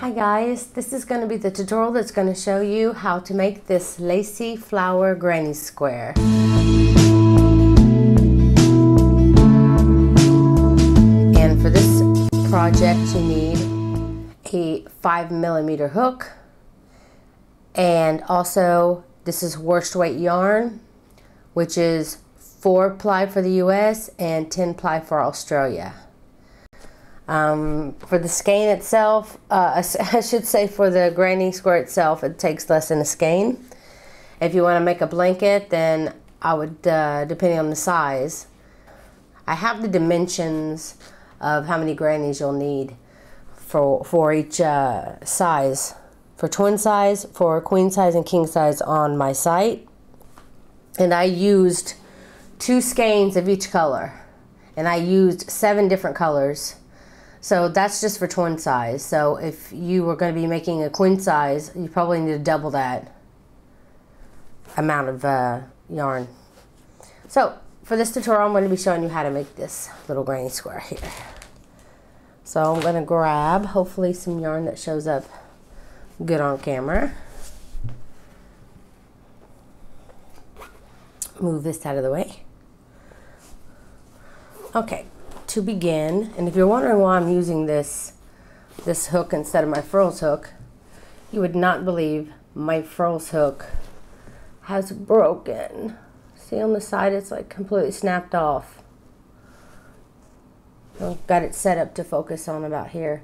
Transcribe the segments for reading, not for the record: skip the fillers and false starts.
Hi guys, this is going to be the tutorial that's going to show you how to make this lacy flower granny square. And for this project you need a 5mm hook, and also this is worsted weight yarn, which is 4-ply for the US and 10-ply for Australia. For the skein itself, I should say for the granny square itself, it takes less than a skein. If you want to make a blanket, then I would, depending on the size, I have the dimensions of how many grannies you'll need for each size. For twin size, for queen size, and king size on my site. And I used 2 skeins of each color. And I used 7 different colors. So that's just for twin size. So if you were going to be making a queen size, you probably need to double that amount of yarn. So for this tutorial, I'm going to be showing you how to make this little granny square here. So I'm going to grab hopefully some yarn that shows up good on camera. Move this out of the way. Okay. To begin, and if you're wondering why I'm using this hook instead of my frills hook, you would not believe my frills hook has broken. See on the side, it's like completely snapped off. I've got it set up to focus on about here.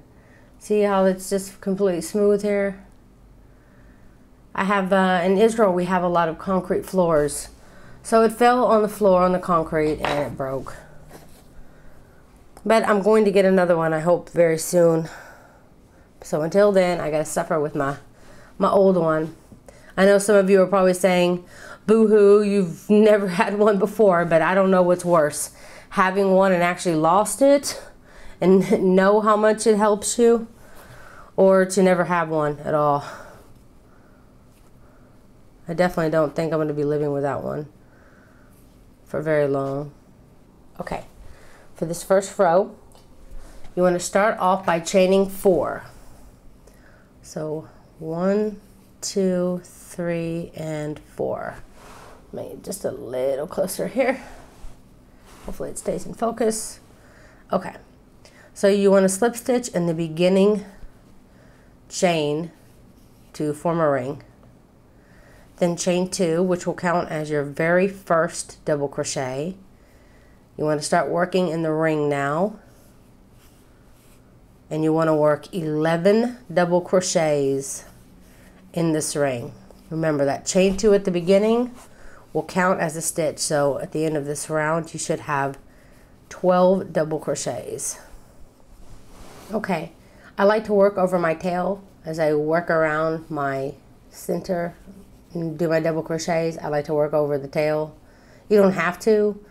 See how it's just completely smooth here? I have, in Israel, we have a lot of concrete floors. So it fell on the floor on the concrete and it broke. But I'm going to get another one, I hope, very soon. So until then, I gotta suffer with my old one. I know some of you are probably saying, boo-hoo, you've never had one before, but I don't know what's worse. Having one and actually lost it and know how much it helps you, or to never have one at all. I definitely don't think I'm gonna be living without one for very long. Okay. For this first row, you want to start off by chaining 4. So 1, 2, 3, and 4. Maybe just a little closer here. Hopefully it stays in focus. Okay, so you want to slip stitch in the beginning chain to form a ring. Then chain 2, which will count as your very first double crochet. You want to start working in the ring now, and you want to work 11 double crochets in this ring. Remember that chain 2 at the beginning will count as a stitch, so at the end of this round you should have 12 double crochets. Okay, I like to work over my tail as I work around my center and do my double crochets. I like to work over the tail. You don't have to,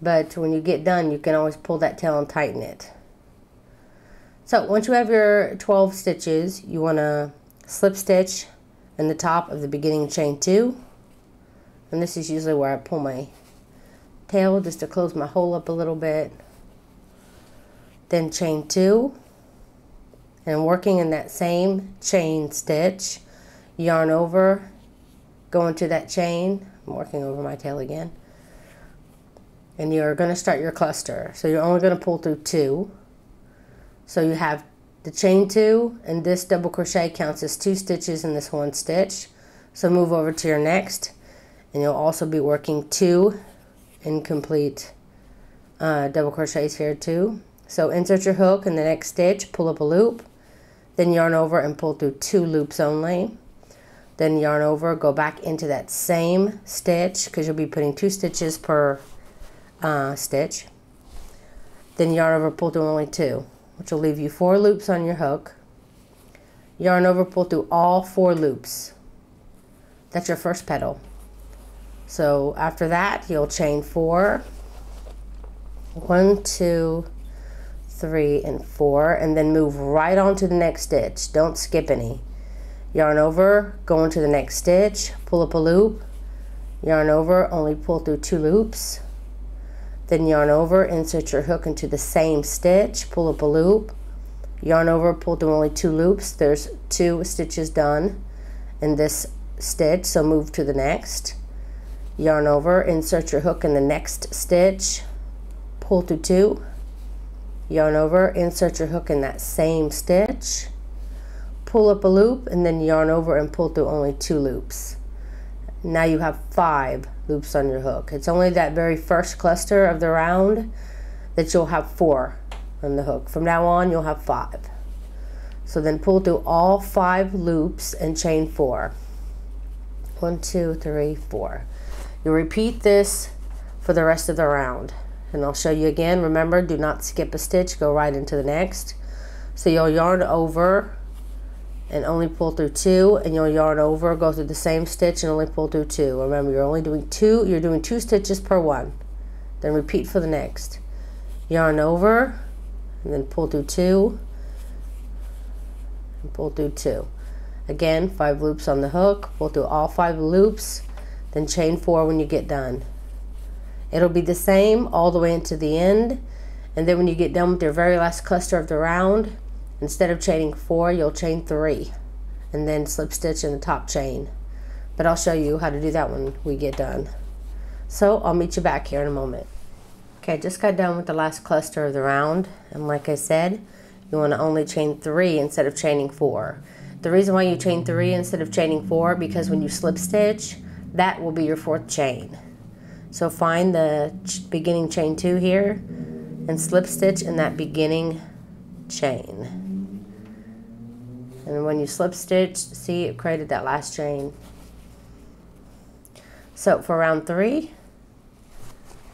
but when you get done, you can always pull that tail and tighten it. So once you have your 12 stitches, you want to slip stitch in the top of the beginning chain 2. And this is usually where I pull my tail just to close my hole up a little bit. Then chain 2. And working in that same chain stitch, yarn over, go into that chain. I'm working over my tail again. And you're going to start your cluster. So you're only going to pull through 2. So you have the chain 2, and this double crochet counts as 2 stitches in this 1 stitch. So move over to your next, and you'll also be working 2 incomplete double crochets here too. So insert your hook in the next stitch, pull up a loop, then yarn over and pull through 2 loops only. Then yarn over, go back into that same stitch, because you'll be putting 2 stitches per stitch. Then yarn over, pull through only 2, which will leave you 4 loops on your hook. Yarn over, pull through all 4 loops. That's your first petal. So after that, you'll chain 4, 1, 2, 3, and 4, and then move right on to the next stitch. Don't skip any. Yarn over, go into the next stitch, pull up a loop, yarn over, only pull through 2 loops. Then yarn over, insert your hook into the same stitch, pull up a loop, yarn over, pull through only 2 loops. There's 2 stitches done in this stitch, so move to the next. Yarn over, insert your hook in the next stitch, pull through 2, yarn over, insert your hook in that same stitch, pull up a loop, and then yarn over and pull through only 2 loops. Now you have 5 loops on your hook. It's only that very first cluster of the round that you'll have 4 on the hook. From now on you'll have 5. So then pull through all 5 loops and chain 4. 1, 2, 3, 4. You repeat this for the rest of the round, and I'll show you again. Remember, do not skip a stitch, go right into the next. So you'll yarn over and only pull through 2, and you'll yarn over, go through the same stitch and only pull through 2. Remember, you're only doing 2, you're doing 2 stitches per one. Then repeat for the next. Yarn over and then pull through 2 and pull through 2. Again, 5 loops on the hook, pull through all 5 loops, then chain 4 when you get done. It'll be the same all the way into the end, and then when you get done with your very last cluster of the round, instead of chaining 4, you'll chain 3 and then slip stitch in the top chain. But I'll show you how to do that when we get done. So I'll meet you back here in a moment. Okay, just got done with the last cluster of the round, and like I said, you want to only chain 3 instead of chaining 4. The reason why you chain 3 instead of chaining 4, because when you slip stitch, that will be your 4th chain. So find the beginning chain 2 here and slip stitch in that beginning chain. And when you slip stitch, see, it created that last chain. So for round 3,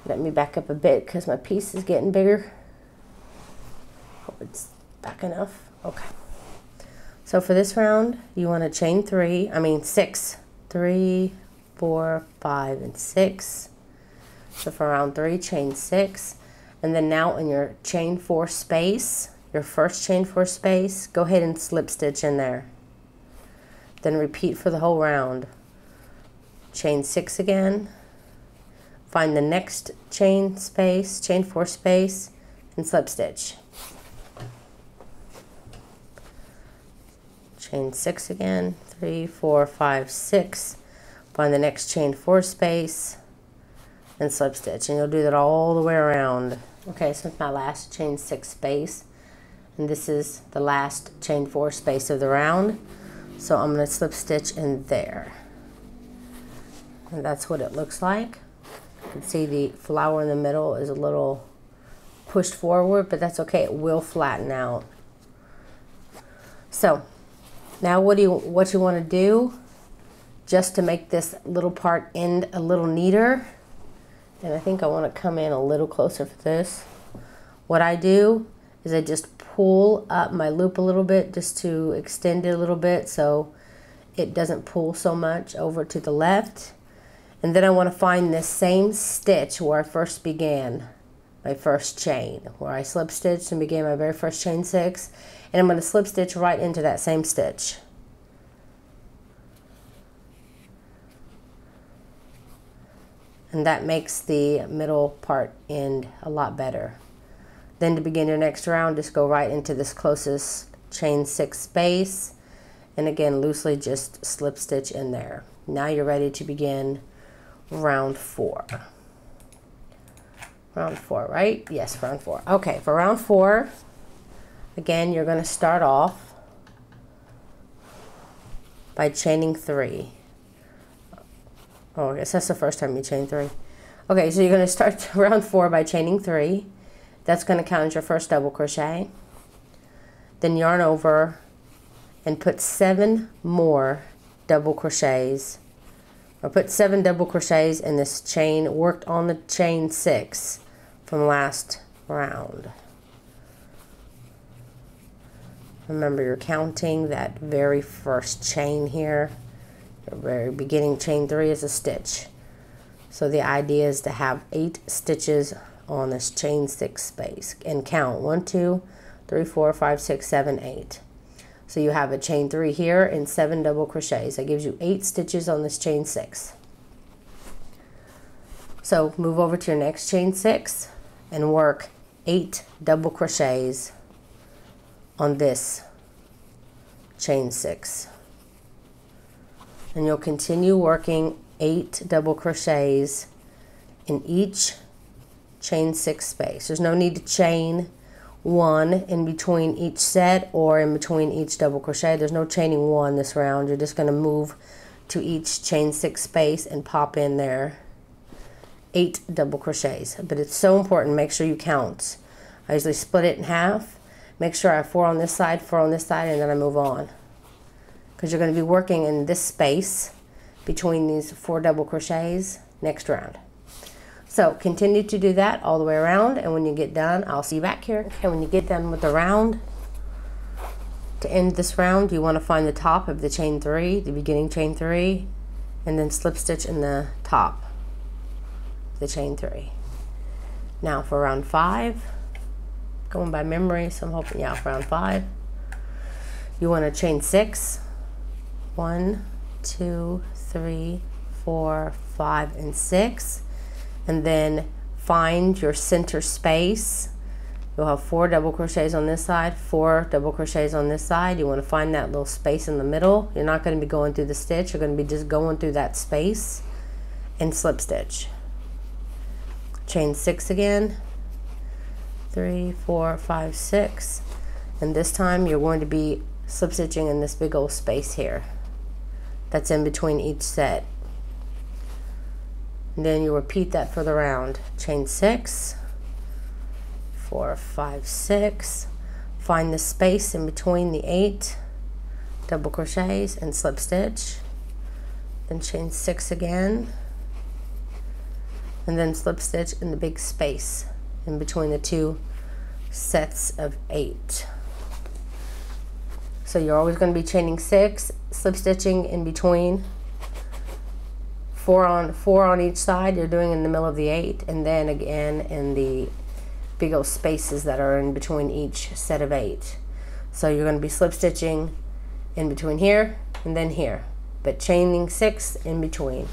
let me back up a bit because my piece is getting bigger. Hope it's back enough. Okay. So for this round, you want to chain 6. 3, 4, 5, and 6. So for round 3, chain 6. And then now in your chain 4 space, your first chain 4 space, go ahead and slip stitch in there. Then repeat for the whole round. Chain 6 again. Find the next chain space, chain 4 space, and slip stitch. Chain 6 again. 3, 4, 5, 6. Find the next chain 4 space and slip stitch, and you'll do that all the way around. Okay, so it's my last chain 6 space, and this is the last chain 4 space of the round. So I'm going to slip stitch in there, and that's what it looks like. You can see the flower in the middle is a little pushed forward, but that's okay, it will flatten out. So now what you want to do, just to make this little part end a little neater, and I think I want to come in a little closer for this. What I do is I just pull up my loop a little bit just to extend it a little bit so it doesn't pull so much over to the left. And then I want to find this same stitch where I first began my first chain, where I slip stitched and began my very first chain 6, and I'm going to slip stitch right into that same stitch. And that makes the middle part end a lot better. Then to begin your next round, just go right into this closest chain 6 space, and again loosely just slip stitch in there. Now you're ready to begin round 4. Round 4, right? Yes, round 4. Okay, for round 4, again, you're going to start off by chaining 3. Oh, I guess that's the first time you chain 3. Okay, so you're going to start round 4 by chaining 3. That's going to count as your first double crochet. Then yarn over and put 7 more double crochets, or put 7 double crochets in this chain worked on the chain 6 from last round. Remember, you're counting that very first chain here. Your very beginning chain 3 is a stitch. So the idea is to have 8 stitches on this chain 6 space and count 1, 2, 3, 4, 5, 6, 7, 8. So you have a chain 3 here and 7 double crochets. That gives you 8 stitches on this chain 6. So move over to your next chain 6 and work 8 double crochets on this chain 6. And you'll continue working 8 double crochets in each chain 6 space. There's no need to chain 1 in between each set or in between each double crochet. There's no chaining 1 this round. You're just going to move to each chain 6 space and pop in there 8 double crochets. But it's so important, make sure you count. I usually split it in half, make sure I have 4 on this side, 4 on this side, and then I move on. Because you're going to be working in this space between these 4 double crochets next round. So continue to do that all the way around, and when you get done, I'll see you back here. Okay, when you get done with the round, to end this round, you want to find the top of the chain 3, the beginning chain 3, and then slip stitch in the top of the chain 3. Now for round 5, going by memory, so I'm hoping, yeah, for round 5, you want to chain 6. 1, 2, 3, 4, 5, and 6, and then find your center space. You'll have 4 double crochets on this side, 4 double crochets on this side. You want to find that little space in the middle. You're not going to be going through the stitch, you're going to be just going through that space and slip stitch. Chain 6 again, 3, 4, 5, 6, and this time you're going to be slip stitching in this big old space here that's in between each set. And then you repeat that for the round. Chain 6, 4, 5, 6, find the space in between the 8 double crochets and slip stitch, then chain 6 again, and then slip stitch in the big space in between the 2 sets of 8. So you're always going to be chaining 6, slip stitching in between, 4 on each side. You're doing in the middle of the 8, and then again in the big old spaces that are in between each set of 8. So you're going to be slip stitching in between here and then here, but chaining 6 in between.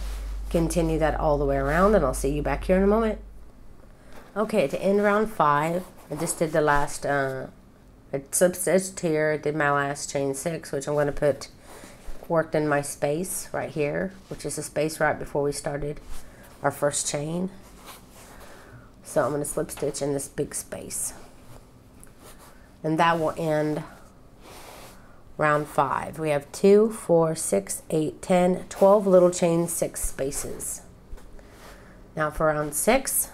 Continue that all the way around, and I'll see you back here in a moment. Okay, to end round 5, I just did the last I slip stitched here, did my last chain 6, which I'm going to put worked in my space right here, which is the space right before we started our first chain. So I'm going to slip stitch in this big space, and that will end round 5. We have 2, 4, 6, 8, 10, 12 little chain 6 spaces. Now for round 6,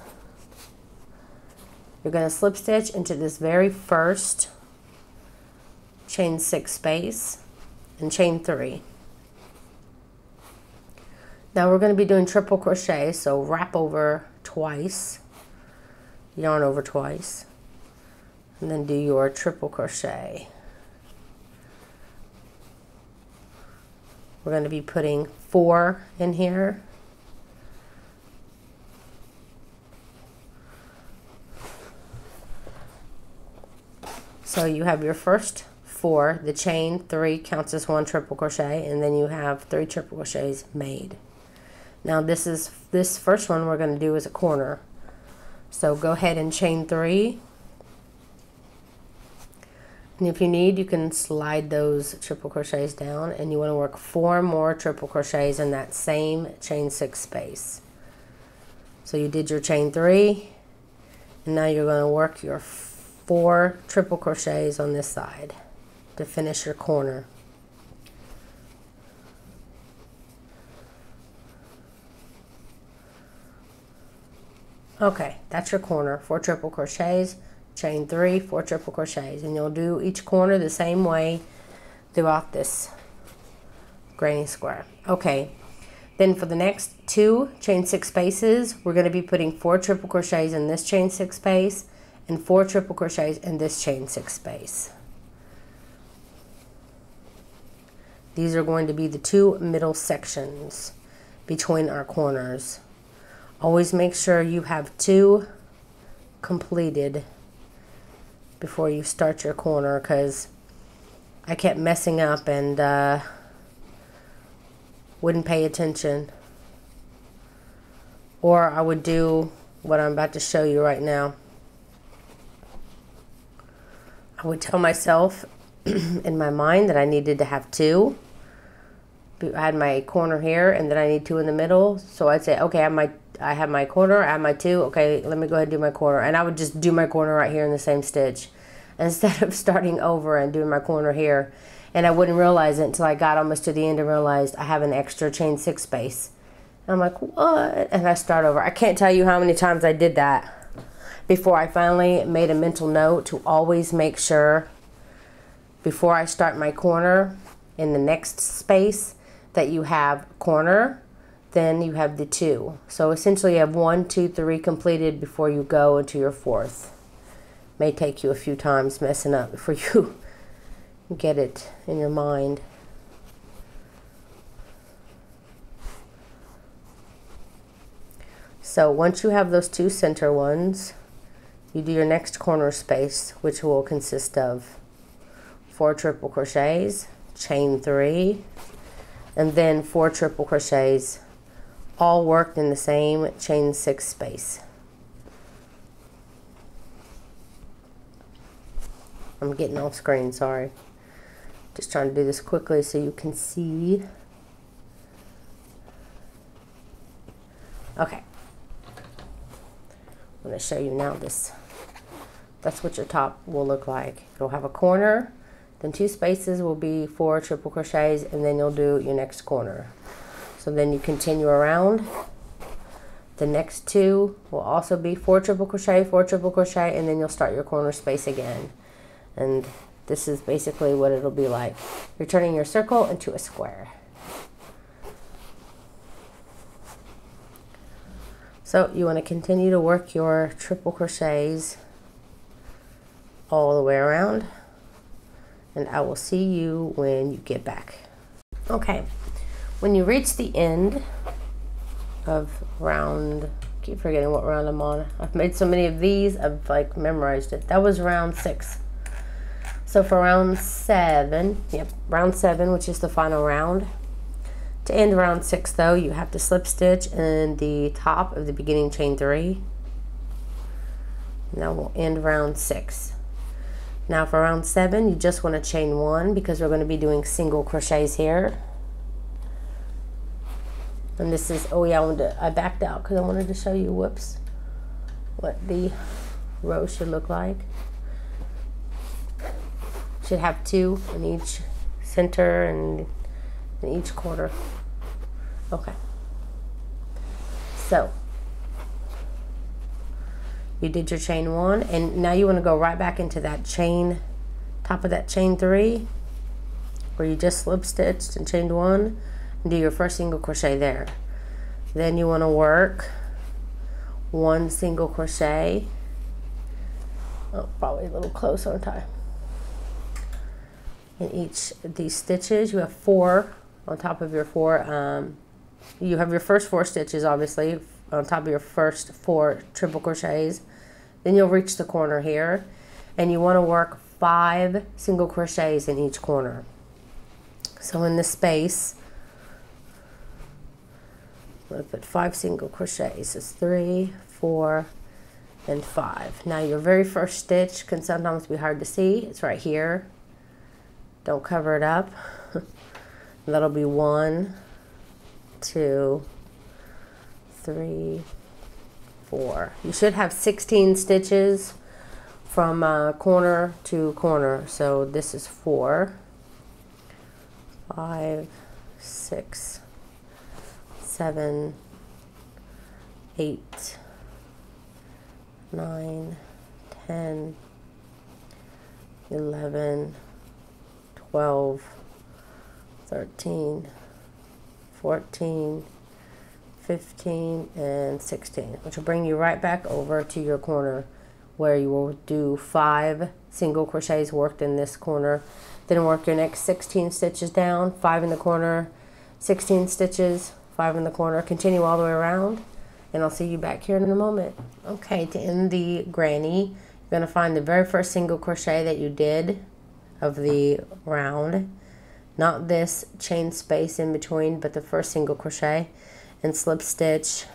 you're going to slip stitch into this very first chain 6 space and chain 3. Now we're going to be doing triple crochet, so wrap over twice, yarn over twice, and then do your triple crochet. We're going to be putting 4 in here. So you have your first 4, the chain 3 counts as 1 triple crochet, and then you have 3 triple crochets made. Now this first one we're going to do is a corner. So go ahead and chain 3. And if you need, you can slide those triple crochets down, and you want to work 4 more triple crochets in that same chain 6 space. So you did your chain 3, and now you're going to work your 4 triple crochets on this side to finish your corner. Okay, that's your corner. 4 triple crochets, chain 3, 4 triple crochets, and you'll do each corner the same way throughout this granny square. Okay, then for the next 2 chain 6 spaces, we're going to be putting 4 triple crochets in this chain 6 space and 4 triple crochets in this chain 6 space. These are going to be the 2 middle sections between our corners. Always make sure you have 2 completed before you start your corner, because I kept messing up and wouldn't pay attention, or I would do what I'm about to show you right now. I would tell myself in my mind that I needed to have 2. I had my corner here, and then I need 2 in the middle. So I'd say, okay, I have my corner, I have my 2. Okay, let me go ahead and do my corner. And I would just do my corner right here in the same stitch instead of starting over and doing my corner here. And I wouldn't realize it until I got almost to the end and realized I have an extra chain 6 space. And I'm like, what? And I start over. I can't tell you how many times I did that before I finally made a mental note to always make sure before I start my corner in the next space that you have corner, then you have the 2. So essentially you have 1, 2, 3 completed before you go into your 4th. May take you a few times messing up before you get it in your mind. So once you have those 2 center ones, you do your next corner space, which will consist of 4 triple crochets, chain 3, and then 4 triple crochets, all worked in the same chain 6 space. I'm getting off screen, sorry. Just trying to do this quickly so you can see. Okay. I'm going to show you now this. That's what your top will look like. It'll have a corner, then 2 spaces will be 4 triple crochets, and then you'll do your next corner. So then you continue around. The next 2 will also be 4 triple crochet, 4 triple crochet, and then you'll start your corner space again. And this is basically what it'll be like. You're turning your circle into a square. So you want to continue to work your triple crochets all the way around, and I will see you when you get back. Okay, when you reach the end of round, I keep forgetting what round I'm on. I've made so many of these, I've like memorized it. That was round 6. So for round 7, round 7, which is the final round. To end round 6 though, you have to slip stitch in the top of the beginning chain 3. Now we'll end round 6. Now for round 7, you just want to chain 1 because we're going to be doing single crochets here. And this is, oh yeah, I backed out because I wanted to show you, whoops, what the row should look like. Should have 2 in each center and in each corner. Okay. So you did your chain 1, and now you want to go right back into that chain, top of that chain 3, where you just slip stitched and chained 1, and do your first single crochet there. Then you want to work 1 single crochet. Oh, probably a little close, aren't I? In each of these stitches, you have 4 on top of your 4. You have your first 4 stitches, obviously, on top of your first 4 triple crochets. Then you'll reach the corner here, and you want to work 5 single crochets in each corner. So in this space, I'm going to put 5 single crochets. It's 3, 4, and 5. Now your very first stitch can sometimes be hard to see. It's right here. Don't cover it up. That'll be 1, 2, 3, 4. You should have 16 stitches from corner to corner. So this is 4, 5, 6, 7, 8, 9, 10, 11, 12, 13, 14, 15, and 16, which will bring you right back over to your corner where you will do 5 single crochets worked in this corner. Then work your next 16 stitches down, 5 in the corner, 16 stitches, 5 in the corner. Continue all the way around, and I'll see you back here in a moment. Okay, to end the granny, you're going to find the very first single crochet that you did of the round, not this chain space in between, but the first single crochet, and slip stitch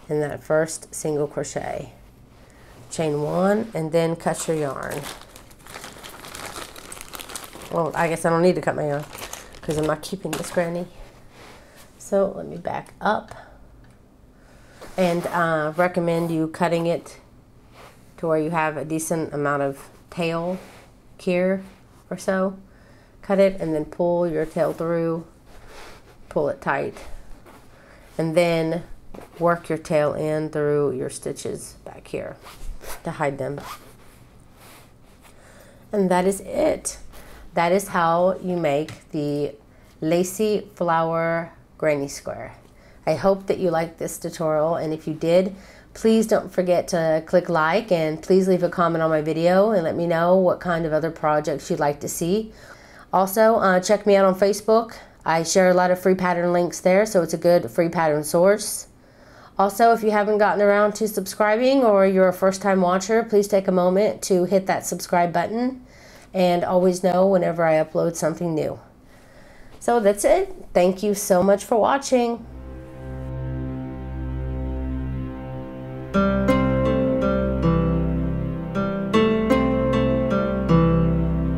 in that first single crochet. Chain 1, and then cut your yarn. Well, I guess I don't need to cut my yarn because I'm not keeping this granny. So let me back up. And recommend you cutting it to where you have a decent amount of tail here or so. Cut it and then pull your tail through, pull it tight, and then work your tail in through your stitches back here to hide them. And that is it. That is how you make the Lacy flower granny square. I hope that you liked this tutorial, and if you did, please don't forget to click like, and please leave a comment on my video and let me know what kind of other projects you'd like to see. Also, check me out on Facebook. I share a lot of free pattern links there, so it's a good free pattern source. Also, if you haven't gotten around to subscribing or you're a first-time watcher, please take a moment to hit that subscribe button and always know whenever I upload something new. So that's it. Thank you so much for watching.